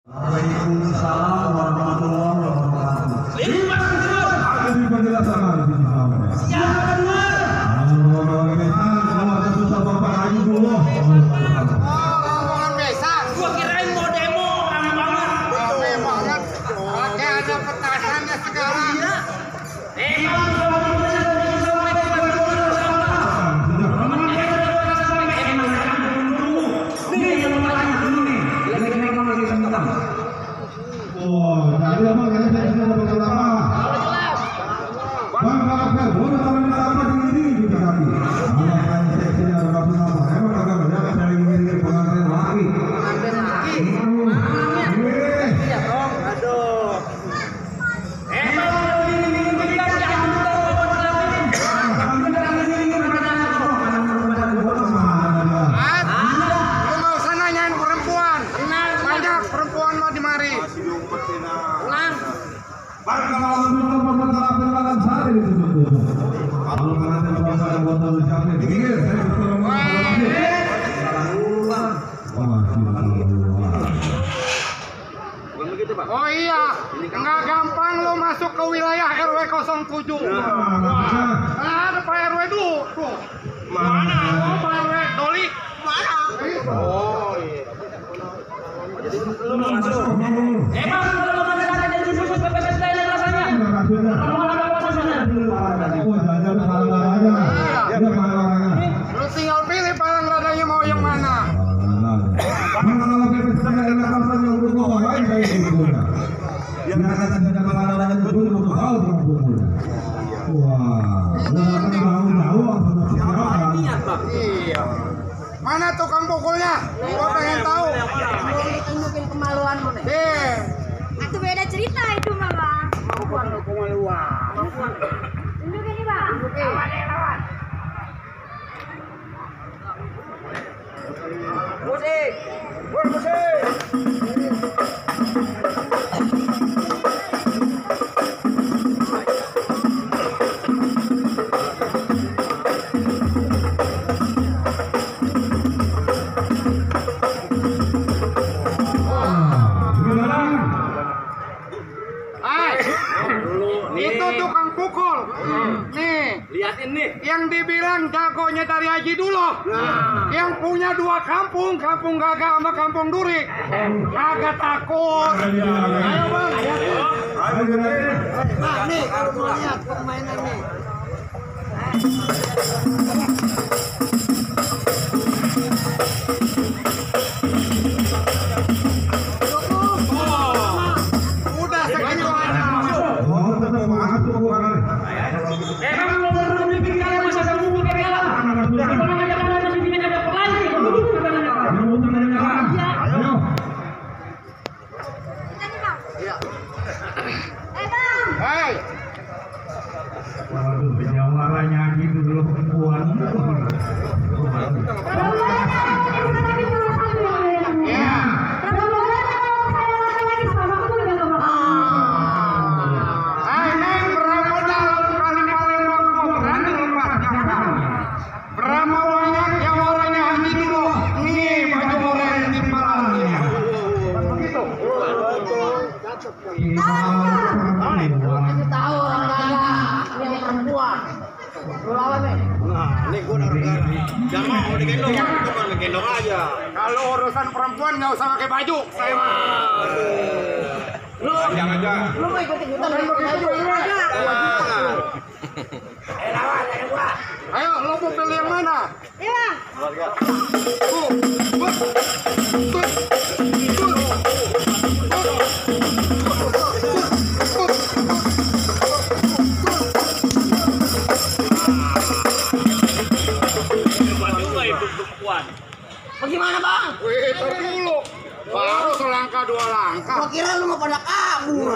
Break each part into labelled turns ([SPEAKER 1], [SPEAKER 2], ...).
[SPEAKER 1] Waalaikumsalam warahmatullahi wabarakatuh. Akan diperjelaskan di sana. Siapa kedua? Kalau susah bapak aja dulu.
[SPEAKER 2] Rombongan besan.
[SPEAKER 3] Gua kirain mau demo rame banget.
[SPEAKER 2] Rame banget. Pakai ada petasannya segala.
[SPEAKER 1] Oh, jadi apa kalian sudah berapa? Bang, kalau boleh apa ini juga kami. Kalau kalian tidak ada apa-apa, emang agak banyak saya ingin pengantin lagi.
[SPEAKER 2] Iya dong. Aduh. Lu mau sana nanyain perempuan. Banyak perempuan mau dimari.
[SPEAKER 1] Bang, kalau belum pernah berjalan sehari itu betul. Kalau kalian merasa anggota ucapnya tinggi, saya bertolong.
[SPEAKER 2] Oh iya, nggak gampang lo masuk ke wilayah RW 07. Ada Pak RW dulu. Tuh. Mana? Oh, Pak RW Doli. Mana? Oh iya. Jadi lu mau masuk?
[SPEAKER 3] Emang kalau ada dari khusus PPS lain rasanya?
[SPEAKER 2] Lu tinggal pilih palang radanya mau yang mana? Iya. Mana tukang pukulnya? Gua pengen tahu.
[SPEAKER 4] Tunjukin kemaluanmu nih. Itu beda cerita itu mah bang.
[SPEAKER 2] Bukan kemaluan.
[SPEAKER 4] Tunjukin nih bang.
[SPEAKER 2] Lawan. Musik. Itu tukang pukul. Nih,
[SPEAKER 3] Liatin nih.
[SPEAKER 2] yang dibilang jagonya dari Haji dulu. Yang punya dua kampung, kampung Gagak sama kampung Duri. Kagak takut. Ayo bang. Nah nih kalau mau lihat permainan nih. Udah segitu aja.
[SPEAKER 3] Emang lo baru bikin kalian masa kamu pakai bela? Kalau ngajak kalian masih bikin ada pelangi.
[SPEAKER 4] Kita nih bang.
[SPEAKER 2] Iya.
[SPEAKER 4] Bang.
[SPEAKER 2] Hei.
[SPEAKER 1] Waduh, penyawarannya gitu dulu perempuan.
[SPEAKER 2] Iya. Neng berapa dalam kali Palembang kau berani lepas jangan. Berapa banyak yang orangnya Haji dulu. Nih baju orang di kepalanya. Begitu.
[SPEAKER 4] Tahu orang kagak. Ini perempuan. Lu lawan nih.
[SPEAKER 5] Nah, ini gue udah gak mau digendong, cuma digendong aja.
[SPEAKER 2] Kalau urusan perempuan nggak usah pakai baju. Saya mah.
[SPEAKER 5] Lu jangan aja.
[SPEAKER 4] Lu mau ikut-ikutan
[SPEAKER 2] Bukan
[SPEAKER 4] pakai baju
[SPEAKER 2] begitu.
[SPEAKER 4] ini aja.
[SPEAKER 2] Ayo, lo mau pilih yang mana?
[SPEAKER 4] Iya.
[SPEAKER 2] Tuh, tuh, tuh, tuh. langkah dua langkah.
[SPEAKER 5] Gua kira lu mau pada kabur.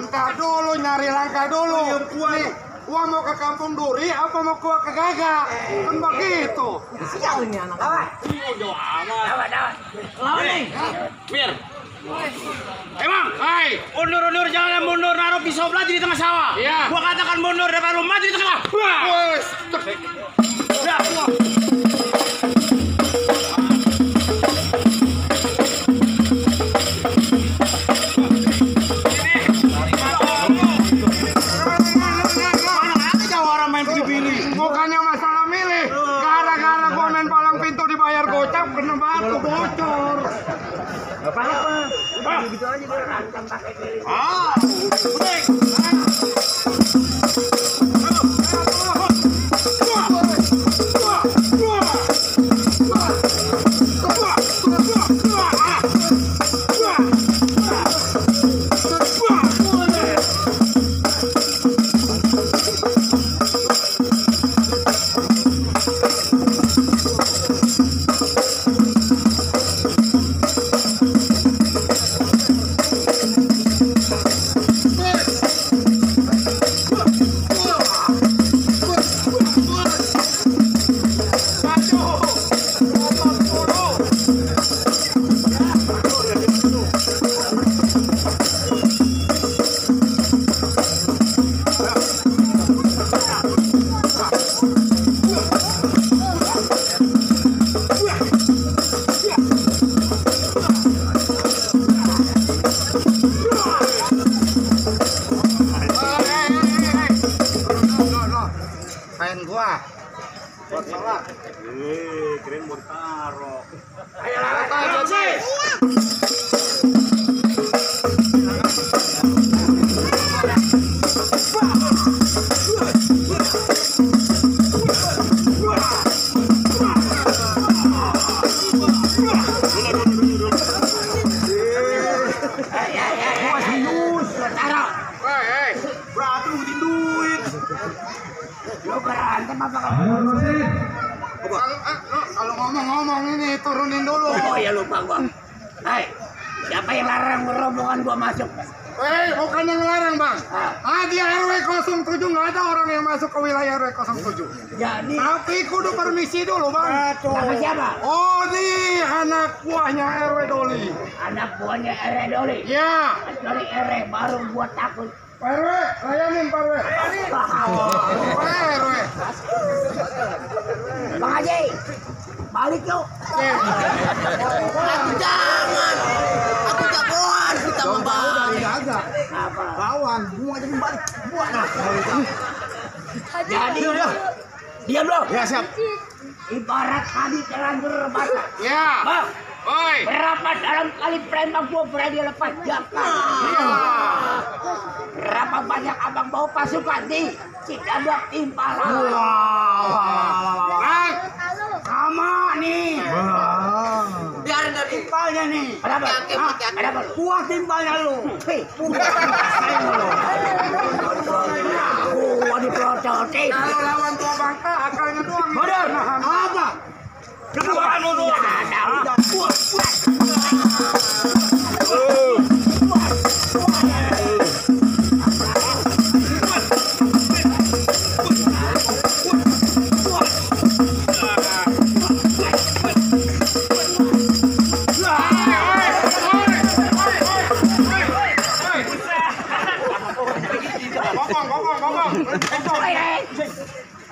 [SPEAKER 2] Entar dulu nyari langkah dulu. Nih, gua mau ke Kampung Duri apa mau gua ke Gaga? Kan begitu.
[SPEAKER 5] Sial ini anak. Dapat. Lawan nih.
[SPEAKER 3] Mir.
[SPEAKER 2] Emang, hai.
[SPEAKER 3] Mundur, jangan mundur naruh pisau belati di tengah sawah.
[SPEAKER 2] Iya.
[SPEAKER 3] Gua katakan mundur daripada lu mati di tengah. Wah.
[SPEAKER 2] Wes.
[SPEAKER 3] Ya.
[SPEAKER 2] Bukannya masalah milih, gara-gara gua main palang pintu dibayar gocap kena batu bocor.
[SPEAKER 5] Gitu aja dia rancang pakai kiri.
[SPEAKER 2] Main gua. Buat salah.
[SPEAKER 5] Keren mau taruh.
[SPEAKER 2] Ayo lah, sih.
[SPEAKER 5] Berarti lu duit. Lu berantem apa kamu?
[SPEAKER 1] Ayo masih.
[SPEAKER 2] Kalau ngomong-ngomong ini turunin dulu.
[SPEAKER 5] Oh ya lupa gua. Hai, siapa yang larang rombongan gua masuk?
[SPEAKER 2] Bukan yang ngelarang, Bang. Di RW 07 nggak ada orang yang masuk ke wilayah RW 07.
[SPEAKER 5] Jadi
[SPEAKER 2] Tapi kudu permisi dulu, Bang.
[SPEAKER 5] sama siapa?
[SPEAKER 2] Oh, di anak buahnya RW Doli.
[SPEAKER 5] Anak buahnya Ere Doli.
[SPEAKER 2] Ya,
[SPEAKER 5] Dari Ere baru gua takut.
[SPEAKER 2] Pak RW, layanin Pak RW. Pak RW.
[SPEAKER 5] Bang Haji, balik yuk. Aku jangan. Aku jagoan kita membalik. Apa?
[SPEAKER 2] Lawan, gua aja balik. Buat nah.
[SPEAKER 5] Jadi diam lo.
[SPEAKER 2] Ya, siap.
[SPEAKER 5] Ibarat tadi terlanjur rebatan.
[SPEAKER 2] Ya.
[SPEAKER 5] Bang,
[SPEAKER 2] Oi.
[SPEAKER 5] berapa dalam kali perembang gua berani lepas jangka? Berapa banyak abang bawa pasukan di Cikadap Timpalan?
[SPEAKER 2] Bang,
[SPEAKER 5] Sama nih. Biarin dari timpalnya nih. Kenapa? Kenapa? Kuah timpalnya lu. Hei, gua diprototin.
[SPEAKER 2] kalau lawan tua bangka akalnya doang.
[SPEAKER 5] Bener.
[SPEAKER 2] Apa?
[SPEAKER 5] Keduaan lu. Udah.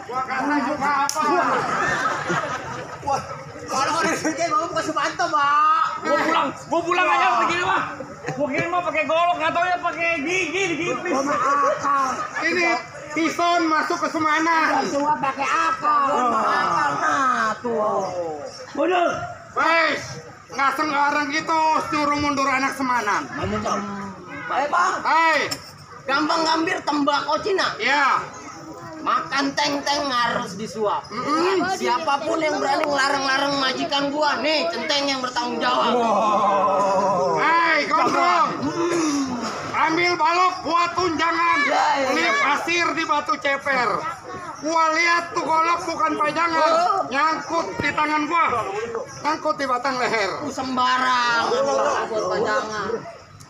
[SPEAKER 2] Gua kata juga apa?
[SPEAKER 5] Kalau orang kerja gua bukan Sumanto, Pak.
[SPEAKER 3] Gua pulang aja begini mah. Gua kira mah pakai golok, nggak tahu ya pakai gigi digigit.
[SPEAKER 5] Akal.
[SPEAKER 2] Ini Tison masuk ke Semana.
[SPEAKER 5] Tua pakai akal. Akal. Nah, tuh. Mundur.
[SPEAKER 2] Wes, nggak sembarang gitu suruh mundur anak Semanan.
[SPEAKER 5] Bang.
[SPEAKER 2] Hei,
[SPEAKER 5] Gampang ngambil tembakau Cina.
[SPEAKER 2] ya.
[SPEAKER 5] Makan teng-teng harus disuap. Siapapun yang berani ngelarang-larang majikan gua, nih centeng yang bertanggung jawab.
[SPEAKER 2] Hei, gondrong. Ambil balok buat tunjangan. Beli pasir di Batu Ceper. Gua lihat tuh golok bukan pajangan, nyangkut di tangan gua. Ngangkut di batang leher.
[SPEAKER 5] Sembarang. Buat panjangan.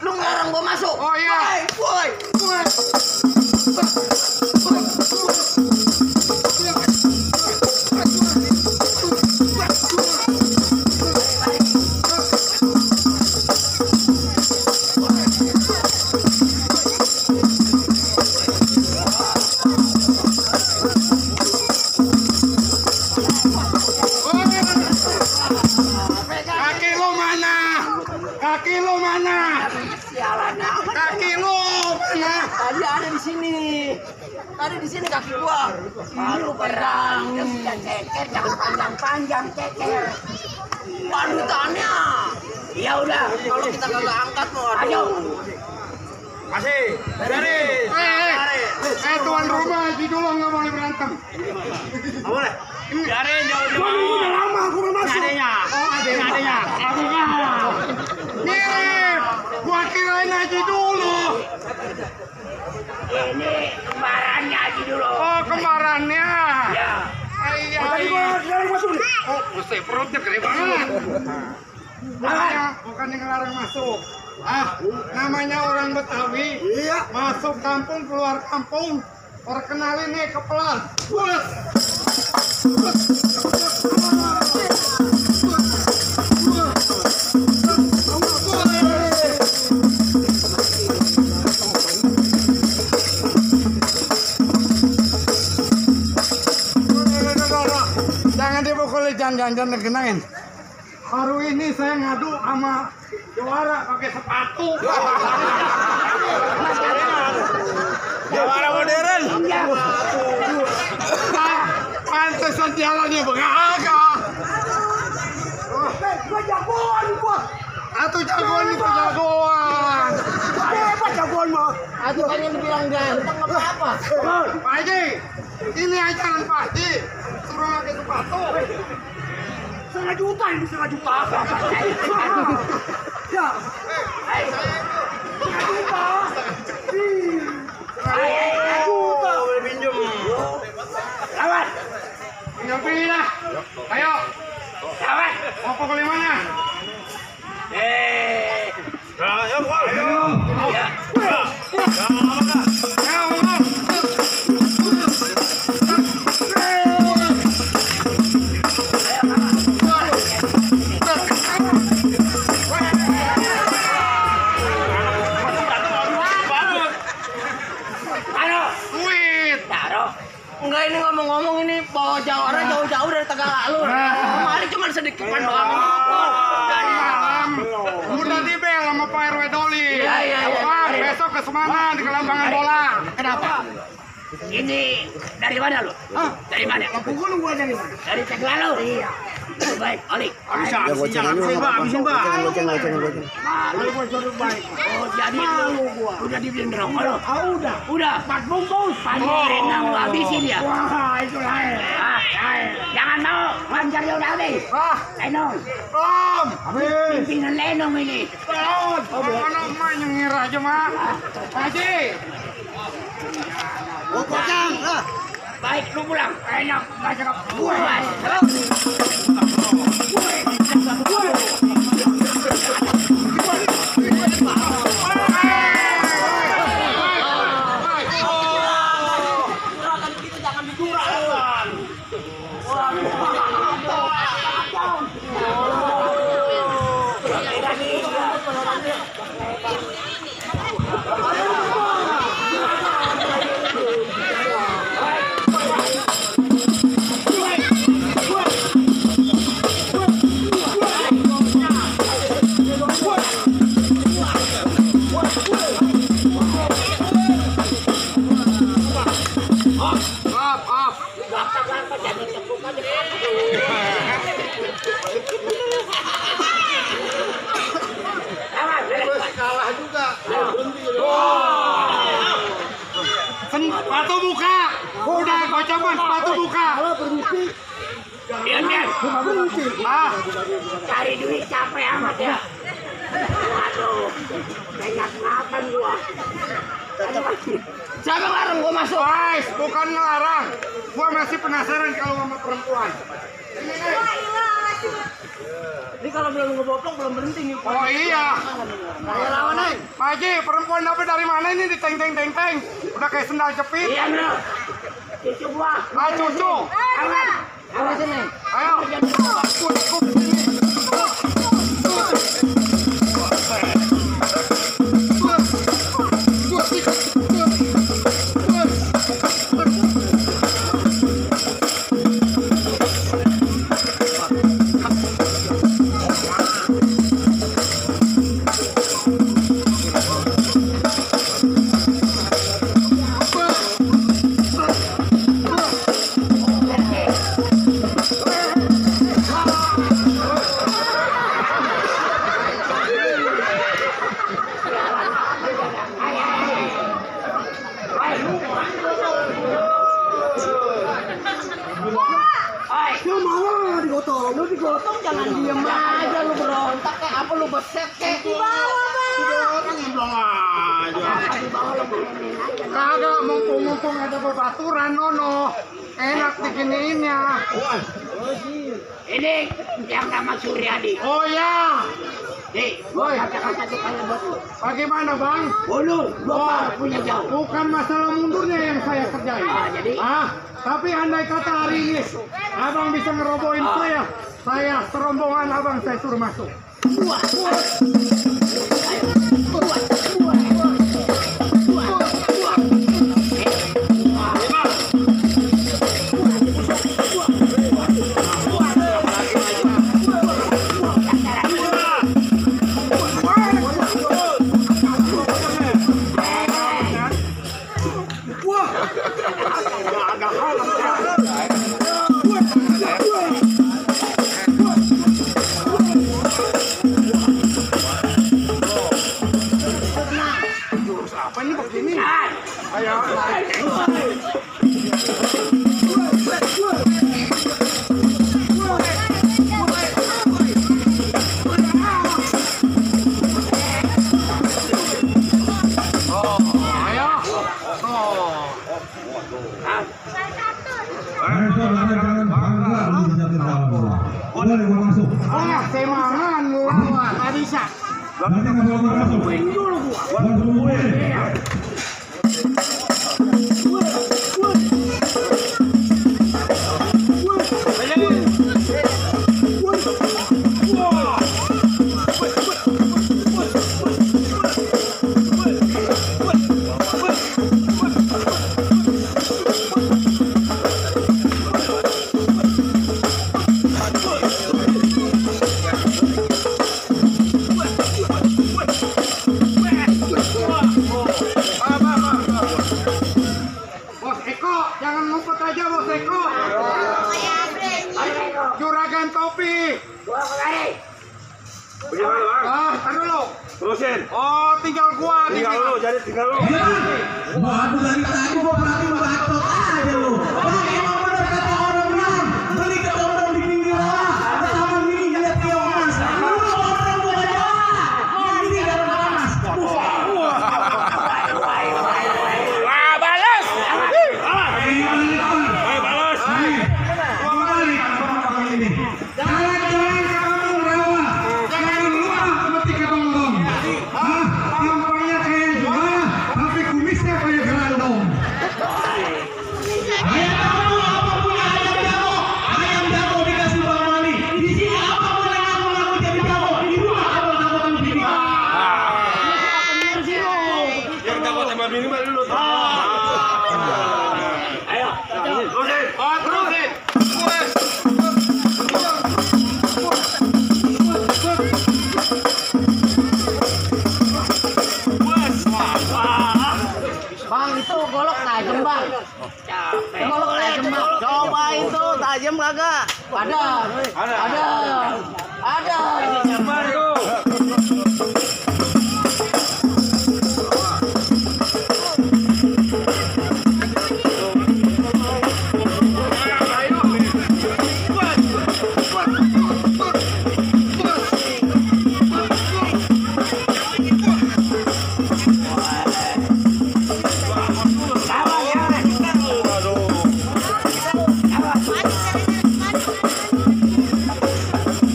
[SPEAKER 5] Lu ngelarang gua masuk.
[SPEAKER 2] Oh iya.
[SPEAKER 5] Woi.
[SPEAKER 2] Kaki lu mana? Kaki lu mana? Kaki lu mana?
[SPEAKER 5] Tadi ada di sini. Tadi di sini kaki gua. Malu perang. Ceker jangan panjang-panjang ceker. Panutannya. Ya udah, kalau kita kagak angkat mau ayo.
[SPEAKER 2] Masih. Dari. Tuan rumah di dulu nggak boleh berantem.
[SPEAKER 3] Nggak boleh. Biarin jauh-jauh.
[SPEAKER 2] Udah lama aku belum masuk.
[SPEAKER 3] Adanya.
[SPEAKER 2] Oh adanya. Aku kalah. Nih, gua kirain Haji dulu.
[SPEAKER 3] Ini kembarannya aja dulu.
[SPEAKER 2] Oh kembarannya.
[SPEAKER 3] Ya.
[SPEAKER 2] Iya. Oh, buset perutnya gede banget. Bukan yang ngelarang masuk. Namanya orang Betawi. Iya. Masuk kampung, keluar kampung. Perkenalin nih ke pelan. Jangan dipukul, jangan dikenangin. Baru ini saya ngadu sama juara pakai sepatu. Juara modern. Pantesan jalannya begagah. Gua jagoan gua. Atuh jagoan itu jagoan. Hebat jagoan mah.
[SPEAKER 5] Atuh kan yang dibilang ganteng apa?
[SPEAKER 2] Pak Haji, ini ajaran Pak Haji. Suruh pakai sepatu.
[SPEAKER 3] 1,5 juta ini 1,5 juta.
[SPEAKER 2] Ya.
[SPEAKER 3] 1,5 juta. 1,5 juta. Boleh pinjam.
[SPEAKER 2] Lawan. Tinggal pilih lah. Ayo.
[SPEAKER 3] Lawan.
[SPEAKER 2] Mau pukul di mana?
[SPEAKER 3] Ayo.
[SPEAKER 5] Enggak, ini ngomong-ngomong ini bawa orang jauh-jauh dari Tegalalur. Kemarin cuma sedikit doang.
[SPEAKER 2] Udah dibel sama Pak RW Doli.
[SPEAKER 5] Iya.
[SPEAKER 2] Besok ke Semarang di kelambangan bola.
[SPEAKER 5] Kenapa?
[SPEAKER 3] Ini dari mana lu? Dari mana?
[SPEAKER 2] Pukul gua dari mana?
[SPEAKER 3] Dari Tegalalur. Iya. Baik, Oli.
[SPEAKER 2] Habisin, habisin, Pak.
[SPEAKER 3] Malu gua suruh baik. Oh, jadi udah dibeliin rokok lu? Udah. 4 bungkus. Panjang renang lu habisin ya?
[SPEAKER 2] Wah, itu lain.
[SPEAKER 3] Jangan mau. Pancarnya udah habis. Lenong.
[SPEAKER 2] Om.
[SPEAKER 3] Pimpinan Lenong ini.
[SPEAKER 2] Om. Mana emak yang ngira aja, Mak. Haji.
[SPEAKER 5] Pocang.
[SPEAKER 3] Baik, lu pulang. Enak. Gak cakap. Puas.
[SPEAKER 2] Kalah juga. Sepatu buka. Udah gua coba sepatu buka.
[SPEAKER 3] Dian. Cari duit capek amat ya. Aduh, banyak makan gua.
[SPEAKER 5] Siapa ngelarang gua masuk?
[SPEAKER 2] Guys, bukan ngelarang. Gua masih penasaran kalau sama perempuan. Ini nih.
[SPEAKER 3] Ini kalau belum ngeboplok belum berhenti nih.
[SPEAKER 2] Oh iya.
[SPEAKER 3] Saya lawan nih.
[SPEAKER 2] Pak Haji, perempuan tapi dari mana ini di teng. Udah kayak sendal jepit.
[SPEAKER 3] Iya benar. Cucu gua.
[SPEAKER 2] Ah, cucu.
[SPEAKER 3] Tangan. Tangan sini.
[SPEAKER 2] Ayo.
[SPEAKER 3] Lu mau digotong? Lu digotong jangan diem aja lu berontak kayak apa lu besek kayak di bawah
[SPEAKER 2] Kagak mumpung ada bebaturan nono. Enak diginiinnya.
[SPEAKER 3] ini yang nama Suryadi.
[SPEAKER 2] Oh ya.
[SPEAKER 3] Nih, gua kata-kata tuh kayak buat lu.
[SPEAKER 2] Bagaimana bang?
[SPEAKER 3] Ulur, gua punya jauh.
[SPEAKER 2] Bukan masalah mundurnya yang saya kerjain.
[SPEAKER 3] Ah, jadi?
[SPEAKER 2] Tapi andai kata hari ini abang bisa ngerobohin saya serombongan abang saya suruh masuk.
[SPEAKER 3] Gua.
[SPEAKER 2] Apa ini begini? Ayo.
[SPEAKER 1] Jangan bangga lu jadi lawan. Boleh gua masuk.
[SPEAKER 2] Semangan lu lawan, nggak bisa.
[SPEAKER 1] Nanti nggak boleh masuk.
[SPEAKER 3] Dulu gua.
[SPEAKER 1] Langsung boleh.
[SPEAKER 2] Bos Eko, jangan ngumpet aja Bos Eko. Juragan topi.
[SPEAKER 3] Gua kemari.
[SPEAKER 6] Bagaimana bang?
[SPEAKER 2] Tar dulu.
[SPEAKER 6] Terusin.
[SPEAKER 2] Oh, tinggal gua.
[SPEAKER 6] Tinggal lu, jadi tinggal lu.
[SPEAKER 1] Waduh dari tadi gua perhatiin bacot aja lu. Bang emang bener kata orang bilang beli ketemu di pinggir rawa. Taman mini lihat keongas. Lu orang gua aja. Mau ini gak ada panas.
[SPEAKER 6] Wah, balas.
[SPEAKER 1] Jangan kamu rawa. Jangan lupa seperti ketong-tong. Tampaknya kayak juara, tapi kumisnya kayak gelandong. Ayam kamu apa punya ayam jago? Ayam jago dikasih Bang Mali. Di sini apa boleh ngaku jadi jago? Di rumah kamu takut bini.
[SPEAKER 6] Yang takut sama bini mah dulu.
[SPEAKER 3] Ayo.
[SPEAKER 6] Terusin.
[SPEAKER 2] Oh, terusin.
[SPEAKER 5] Bang, itu golok tajam, Bang.
[SPEAKER 3] Capek.
[SPEAKER 5] Golok tajam, Bang.
[SPEAKER 3] Coba itu tajam kagak?
[SPEAKER 5] Ada. Ada.
[SPEAKER 6] Sabar itu.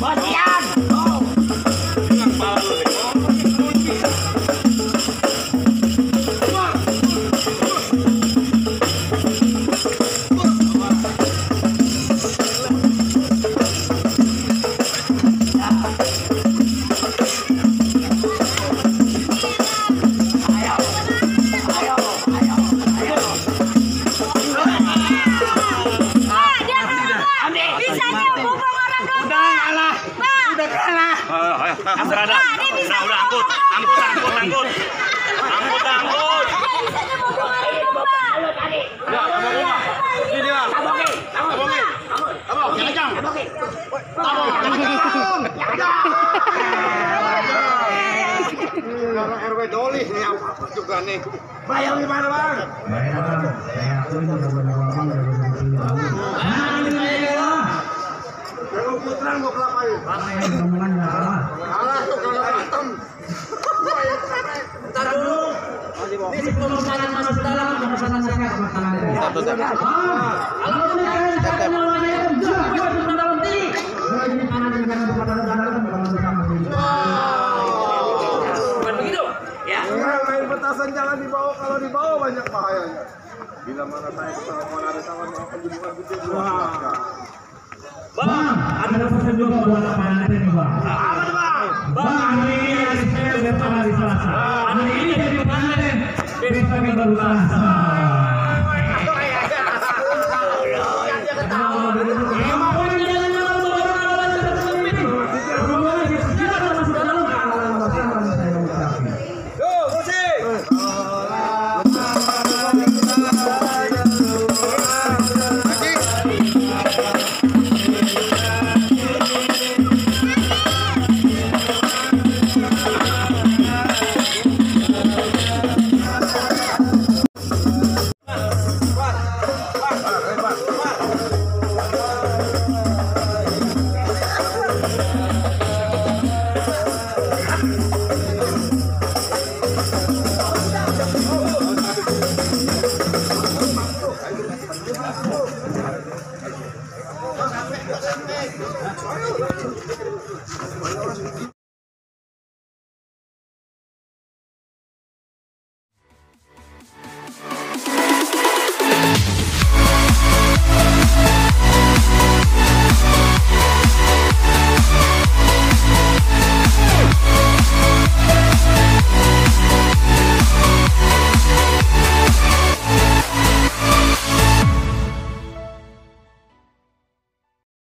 [SPEAKER 3] Bosian.
[SPEAKER 6] Udah ada. Udah angkut. Angkut. Ini dia.
[SPEAKER 2] Karena RW Doli nih apa juga nih.
[SPEAKER 1] Bayang gimana bang?
[SPEAKER 2] Kalau putran gua kelapain. Alah tuh kalau hitam.
[SPEAKER 5] Ntar dulu. Ini sebelum makanan masuk ke dalam, pemesanan sehat makanan. Bukan begitu? Ya.
[SPEAKER 2] Main petasan jangan dibawa, kalau dibawa banyak bahayanya. Bila mana saya ketemu ada kawan mau kejubukan gede gua.
[SPEAKER 1] Bang, ada pesan juga buat lapangan ini bang.
[SPEAKER 6] Apa tuh bang?
[SPEAKER 1] Bang, hari ini ada spesial berapa hari Selasa. Hari ini jadi panen, besok baru Selasa.